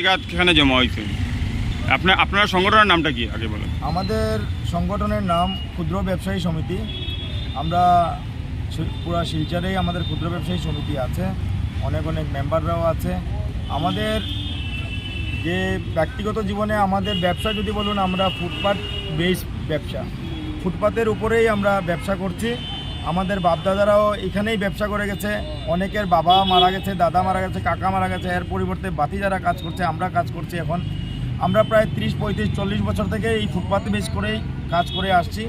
এখানে জমা হয়েছে আপনার সংগঠনের নামটা কি আগে বলেন? আমাদের সংগঠনের নাম ক্ষুদ্র ব্যবসায়ী সমিতি। আমরা পুরা শিলচরেই আমাদের ক্ষুদ্র ব্যবসায়ী সমিতি আছে, অনেক মেম্বাররাও আছে। আমাদের যে ব্যক্তিগত জীবনে আমাদের ব্যবসা যদি বলুন, আমরা ফুটপাথ বেস ব্যবসা, ফুটপাতের উপরেই আমরা ব্যবসা করছি। আমাদের বাপদাদারাও এখানেই ব্যবসা করে গেছে, অনেকের বাবা মারা গেছে, দাদা মারা গেছে, কাকা মারা গেছে, এর পরিবর্তে বাতি যারা কাজ করছে, আমরা কাজ করছি। এখন আমরা প্রায় 30, 35, 40 বছর থেকে এই ফুটপাথ বেস করেই কাজ করে আসছি।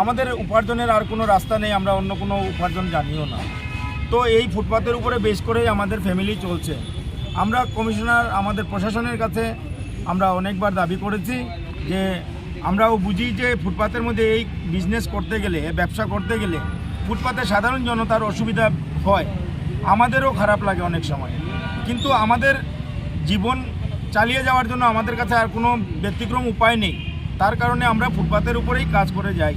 আমাদের উপার্জনের আর কোনো রাস্তা নেই, আমরা অন্য কোনো উপার্জন জানিও না। তো এই ফুটপাথের উপরে বেস করেই আমাদের ফ্যামিলি চলছে। আমরা কমিশনার, আমাদের প্রশাসনের কাছে আমরা অনেকবার দাবি করেছি যে আমরাও বুঝি যে ফুটপাথের মধ্যে এই বিজনেস করতে গেলে, ব্যবসা করতে গেলে ফুটপাথে সাধারণ জনতার অসুবিধা হয়, আমাদেরও খারাপ লাগে অনেক সময়। কিন্তু আমাদের জীবন চালিয়ে যাওয়ার জন্য আমাদের কাছে আর কোনো ব্যতিক্রম উপায় নেই। তার কারণে আমরা ফুটপাথের উপরেই কাজ করে যাই।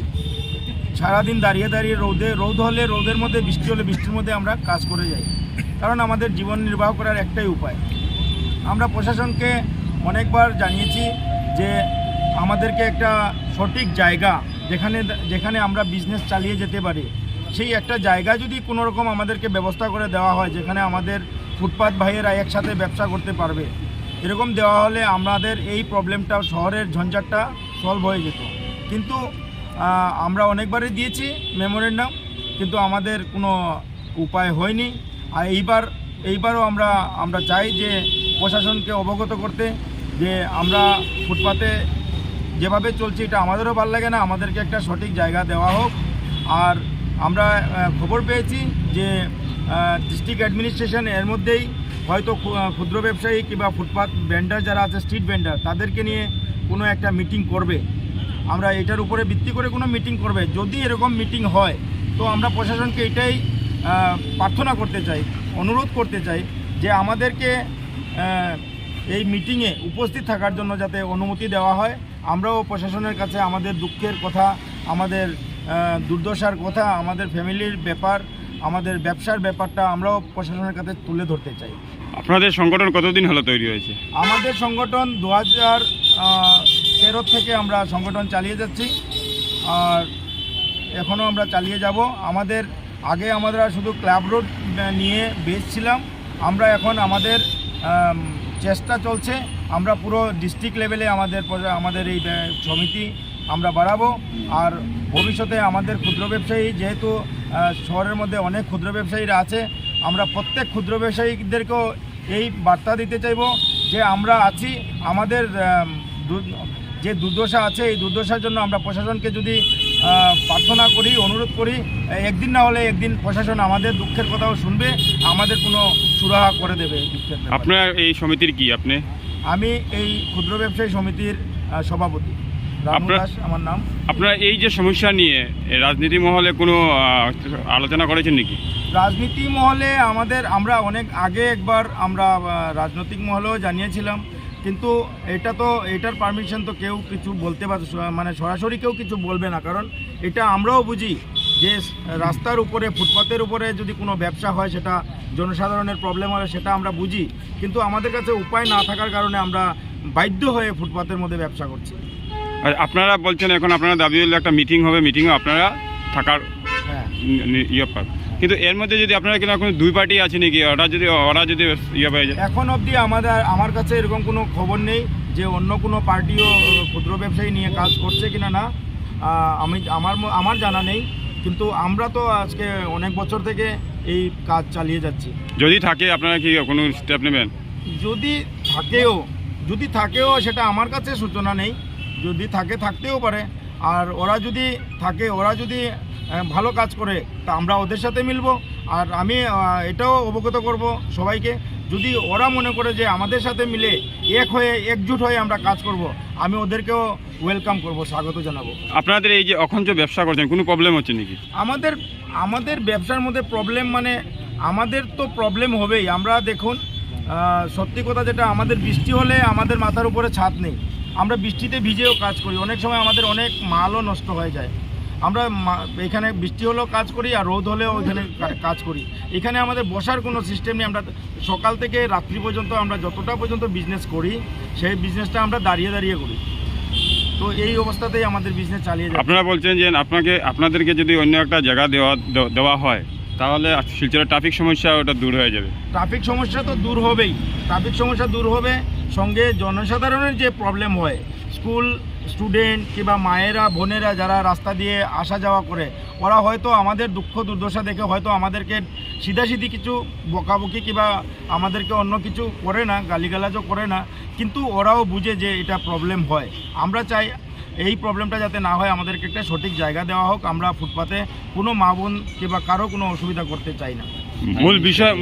সারাদিন দাঁড়িয়ে দাঁড়িয়ে রোদ হলে রোদের মধ্যে, বৃষ্টি হলে বৃষ্টির মধ্যে আমরা কাজ করে যাই, কারণ আমাদের জীবন নির্বাহ করার একটাই উপায়। আমরা প্রশাসনকে অনেকবার জানিয়েছি যে আমাদেরকে একটা সঠিক জায়গা যেখানে আমরা বিজনেস চালিয়ে যেতে পারি, সেই একটা জায়গা যদি কোনো রকম আমাদেরকে ব্যবস্থা করে দেওয়া হয়, যেখানে আমাদের ফুটপাথ ভাইয়েরা একসাথে ব্যবসা করতে পারবে, এরকম দেওয়া হলে আমাদের এই প্রবলেমটা, শহরের ঝঞ্ঝাটটা সলভ হয়ে যেত। কিন্তু আমরা অনেকবারই দিয়েছি মেমোরেন্ডাম, কিন্তু আমাদের কোনো উপায় হয়নি। আর এইবারও আমরা চাই যে প্রশাসনকে অবগত করতে, যে আমরা ফুটপাতে যেভাবে চলছি এটা আমাদেরও ভালো লাগে না, আমাদেরকে একটা সঠিক জায়গা দেওয়া হোক। আর আমরা খবর পেয়েছি যে ডিস্ট্রিক্ট অ্যাডমিনিস্ট্রেশন এর মধ্যেই হয়তো ক্ষুদ্র ব্যবসায়ী কিংবা ফুটপাথ ভেন্ডার যারা আছে, স্ট্রিট ভেন্ডার, তাদেরকে নিয়ে কোনো একটা মিটিং করবে। আমরা এটার উপরে ভিত্তি করে কোনো মিটিং করবে। যদি এরকম মিটিং হয় তো আমরা প্রশাসনকে এটাই প্রার্থনা করতে চাই, অনুরোধ করতে চাই যে আমাদেরকে এই মিটিংয়ে উপস্থিত থাকার জন্য যাতে অনুমতি দেওয়া হয়। আমরাও প্রশাসনের কাছে আমাদের দুঃখের কথা, আমাদের দুর্দশার কথা, আমাদের ফ্যামিলির ব্যাপার, আমাদের ব্যবসার ব্যাপারটা আমরাও প্রশাসনের কাছে তুলে ধরতে চাই। আপনাদের সংগঠন কতদিন হলো তৈরি হয়েছে? আমাদের সংগঠন 2013 থেকে আমরা সংগঠন চালিয়ে যাচ্ছি, আর এখনও আমরা চালিয়ে যাব। আগে আমরা শুধু ক্লাব রোড নিয়ে বেস ছিলাম, আমরা এখন আমাদের চেষ্টা চলছে, আমরা পুরো ডিস্ট্রিক্ট লেভেলে আমাদের এই সমিতি আমরা বাড়াবো। আর ভবিষ্যতে আমাদের ক্ষুদ্র ব্যবসায়ী, যেহেতু শহরের মধ্যে অনেক ক্ষুদ্র ব্যবসায়ীরা আছে, আমরা প্রত্যেক ক্ষুদ্র ব্যবসায়ীদেরকেও এই বার্তা দিতে চাইব যে আমরা আছি। আমাদের যে দুর্দশা আছে, এই দুর্দশার জন্য আমরা প্রশাসনকে যদি প্রার্থনা করি, অনুরোধ করি, একদিন না হলে একদিন প্রশাসন আমাদের দুঃখের কথাও শুনবে, আমাদের কোনো সুরাহা করে দেবে দুঃখের। আপনার এই সমিতির কি? আমি এই ক্ষুদ্র ব্যবসায়ী সমিতির সভাপতি, রামু দাস আমার নাম। আপনারা এই যে সমস্যা নিয়ে রাজনীতি মহলে কোনো আলোচনা করেছেন নাকি? রাজনীতি মহলে আমরা অনেক আগে একবার আমরা রাজনৈতিক মহলেও জানিয়েছিলাম, কিন্তু এটার পারমিশন তো কেউ কিছু বলতে মানে সরাসরি কেউ কিছু বলবে না, কারণ এটা আমরাও বুঝি যে রাস্তার উপরে, ফুটপাতের উপরে যদি কোনো ব্যবসা হয়, সেটা জনসাধারণের প্রবলেম হলে সেটা আমরা বুঝি, কিন্তু আমাদের কাছে উপায় না থাকার কারণে আমরা বাধ্য হয়ে ফুটপাতের মধ্যে ব্যবসা করছি। আপনারা বলছেন এখন আপনারা দাবি হলে একটা মিটিং হবে, মিটিংয়ে আপনারা থাকার ইয়ে পাবেন, কিন্তু এর মধ্যে যদি আপনারা কিনা কোনো দুই পার্টি আছে নাকি, ওরা যদি ইয়ে পাই যায়? এখন অবধি আমার কাছে এরকম কোনো খবর নেই যে অন্য কোনো পার্টিও ক্ষুদ্র ব্যবসায়ী নিয়ে কাজ করছে কিনা। না, আমার জানা নেই, কিন্তু আমরা তো আজকে অনেক বছর থেকে এই কাজ চালিয়ে যাচ্ছি। যদি থাকে আপনারা কি কোনো স্টেপ নেবেন? যদি থাকেও সেটা আমার কাছে সূচনা নেই, যদি থাকতেও পারে। আর ওরা যদি ভালো কাজ করে তা আমরা ওদের সাথে মিলব। আর আমি এটাও অবগত করব সবাইকে, যদি ওরা মনে করে যে আমাদের সাথে মিলে একজুট হয়ে আমরা কাজ করব, আমি ওদেরকেও ওয়েলকাম করব, স্বাগত জানাবো। আপনাদের এই যে অখণ্ড ব্যবসা করছেন, কোনো প্রবলেম হচ্ছে নাকি? আমাদের ব্যবসার মধ্যে প্রবলেম মানে আমাদের তো প্রবলেম হবেই। আমরা দেখুন, সত্যি কথা যেটা, আমাদের বৃষ্টি হলে আমাদের মাথার উপরে ছাদ নেই, আমরা বৃষ্টিতে ভিজেও কাজ করি, অনেক সময় আমাদের অনেক মালও নষ্ট হয়ে যায়। আমরা এখানে বৃষ্টি হলেও কাজ করি আর রোদ হলেও ওইখানে কাজ করি। এখানে আমাদের বসার কোনো সিস্টেম নেই। আমরা সকাল থেকে রাত্রি পর্যন্ত আমরা যতটা পর্যন্ত বিজনেস করি সেই বিজনেসটা আমরা দাঁড়িয়ে দাঁড়িয়ে করি। তো এই অবস্থাতেই আমাদের বিজনেস চালিয়ে যায়। আপনারা বলছেন যে আপনাদেরকে যদি অন্য একটা জায়গা দেওয়া হয় তাহলে শিলচরের ট্রাফিক সমস্যা ওটা দূর হয়ে যাবে। ট্রাফিক সমস্যা তো দূর হবেই, ট্রাফিক সমস্যা দূর হবে, সঙ্গে জনসাধারণের যে প্রবলেম হয়, স্কুল স্টুডেন্ট কিংবা মায়েরা বোনেরা যারা রাস্তা দিয়ে আসা যাওয়া করে, ওরা হয়তো আমাদের দুঃখ দুর্দশা দেখে হয়তো আমাদেরকে সিধাসিধি কিছু বকাবকি কিংবা আমাদেরকে অন্য কিছু করে না, গালিগালাজও করে না, কিন্তু ওরাও বুঝে যে এটা প্রবলেম হয়। আমরা চাই এই প্রবলেমটা যাতে না হয়, আমাদেরকে একটা সঠিক জায়গা দেওয়া হোক। আমরা ফুটপাতে কোনো মা বোন কিংবা কারো কোনো অসুবিধা করতে চাই না।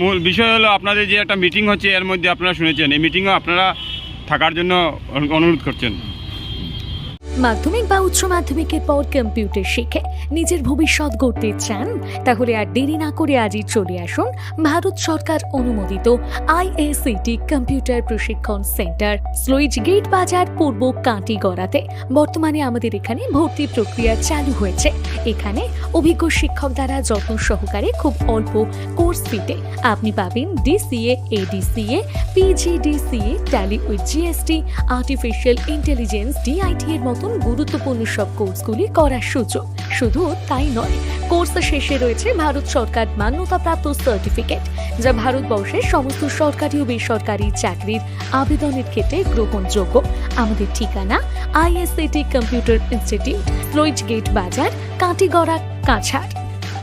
মূল বিষয় হলো আপনাদের যে একটা মিটিং হচ্ছে, এর মধ্যে আপনারা শুনেছেন এই মিটিংয়ে আপনারা থাকার জন্য অনুরোধ করছেন। মাধ্যমিক বা উচ্চ মাধ্যমিকের পর কম্পিউটার শিখে নিজের ভবিষ্যৎ গড়তে চান? তাহলে আর দেরি না করে আজই চলে আসুন ভারত সরকার অনুমোদিত IACT কম্পিউটার প্রশিক্ষণ সেন্টার, স্লুইজ গেট বাজার, পূর্ব কাঁটিগড়াতে। বর্তমানে আমাদের এখানে ভর্তি প্রক্রিয়া চালু হয়েছে। এখানে অভিজ্ঞ শিক্ষক দ্বারা যত্ন সহকারে খুব অল্প কোর্স ফিতে আপনি পাবেন DCA, ADCA, PGDCA, tally with GST, artificial intelligence, DIT এর মতন গুরুত্বপূর্ণ সব কোর্সগুলি করার সুযোগ। শুধু তাই নয়, কোর্স শেষে রয়েছে ভারত সরকার মান্যতাপ্রাপ্ত সার্টিফিকেট, যা ভারতবর্ষের সমস্ত সরকারি ও বেসরকারি চাকরির আবেদনের ক্ষেত্রে গ্রহণযোগ্য। আমাদের ঠিকানা IACT computer institute, sluice gate বাজার, কাঁটিগড়া, কাছাড়।